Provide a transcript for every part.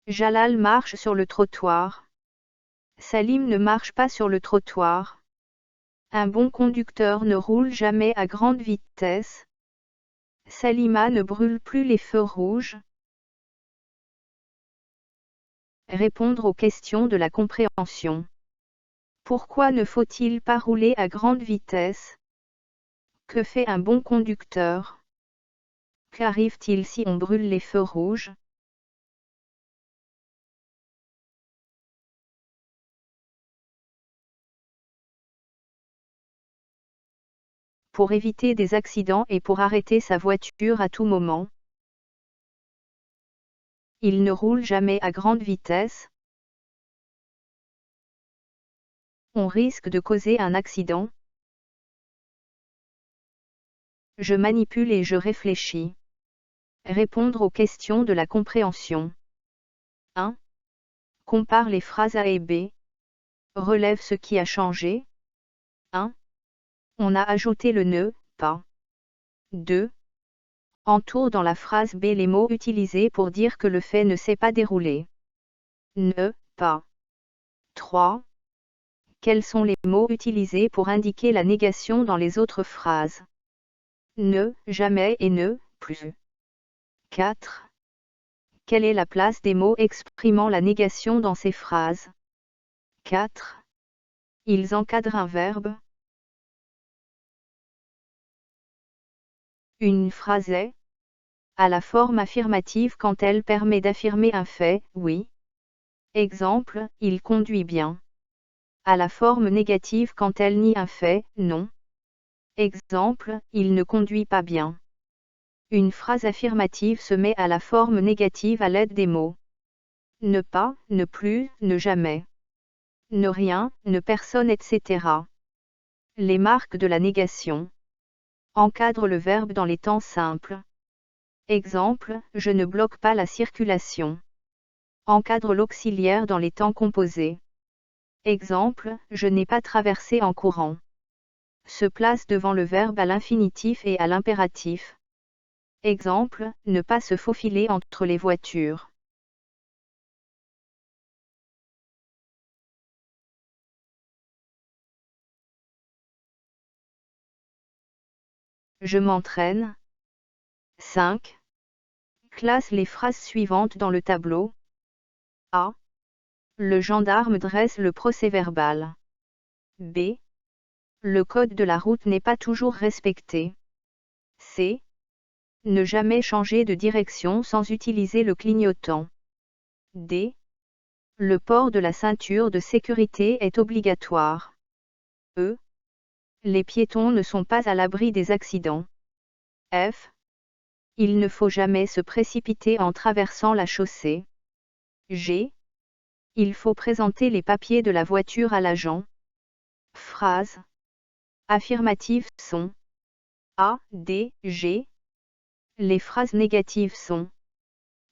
Jalal marche sur le trottoir. Salim ne marche pas sur le trottoir. Un bon conducteur ne roule jamais à grande vitesse. Salima ne brûle plus les feux rouges. Répondre aux questions de la compréhension. Pourquoi ne faut-il pas rouler à grande vitesse? Que fait un bon conducteur? Qu'arrive-t-il si on brûle les feux rouges? Pour éviter des accidents et pour arrêter sa voiture à tout moment. Il ne roule jamais à grande vitesse. On risque de causer un accident. Je manipule et je réfléchis. Répondre aux questions de la compréhension. 1. Compare les phrases A et B. Relève ce qui a changé. 1. On a ajouté le ne, pas. 2. Entoure dans la phrase B les mots utilisés pour dire que le fait ne s'est pas déroulé. Ne, pas. 3. Quels sont les mots utilisés pour indiquer la négation dans les autres phrases? Ne, jamais et ne, plus. 4. Quelle est la place des mots exprimant la négation dans ces phrases? 4. Ils encadrent un verbe. Une phrase est à la forme affirmative quand elle permet d'affirmer un fait, oui. Exemple, il conduit bien. À la forme négative quand elle nie un fait, non. Exemple, il ne conduit pas bien. Une phrase affirmative se met à la forme négative à l'aide des mots ne pas, ne plus, ne jamais. Ne rien, ne personne, etc. Les marques de la négation. Encadre le verbe dans les temps simples. Exemple, je ne bloque pas la circulation. Encadre l'auxiliaire dans les temps composés. Exemple, je n'ai pas traversé en courant. Se place devant le verbe à l'infinitif et à l'impératif. Exemple, ne pas se faufiler entre les voitures. Je m'entraîne. 5. Classe les phrases suivantes dans le tableau. A. Le gendarme dresse le procès-verbal. B. Le code de la route n'est pas toujours respecté. C. Ne jamais changer de direction sans utiliser le clignotant. D. Le port de la ceinture de sécurité est obligatoire. E. Les piétons ne sont pas à l'abri des accidents. F. Il ne faut jamais se précipiter en traversant la chaussée. G. Il faut présenter les papiers de la voiture à l'agent. Phrases affirmatives sont A, D, G. Les phrases négatives sont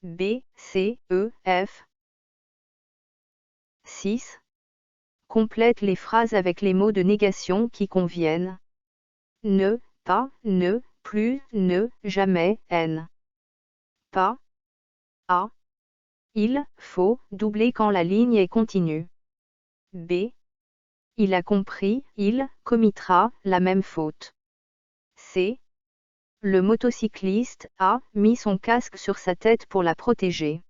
B, C, E, F. 6. Complète les phrases avec les mots de négation qui conviennent. Ne, pas, ne, plus, ne, jamais, n. Pas. A. Il faut doubler quand la ligne est continue. B. Il a compris, il commettra la même faute. C. Le motocycliste a mis son casque sur sa tête pour la protéger.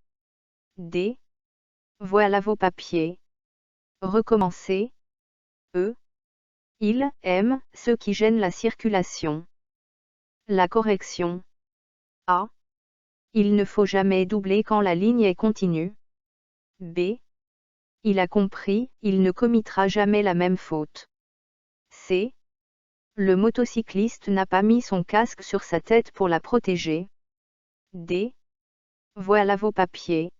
D. Voilà vos papiers. Recommencer. E. Il aime ceux qui gênent la circulation. La correction. A. Il ne faut jamais doubler quand la ligne est continue. B. Il a compris, il ne commettra jamais la même faute. C. Le motocycliste n'a pas mis son casque sur sa tête pour la protéger. D. Voilà vos papiers.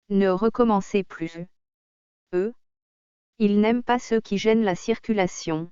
Ne recommencez plus. E. Il n'aime pas ceux qui gênent la circulation.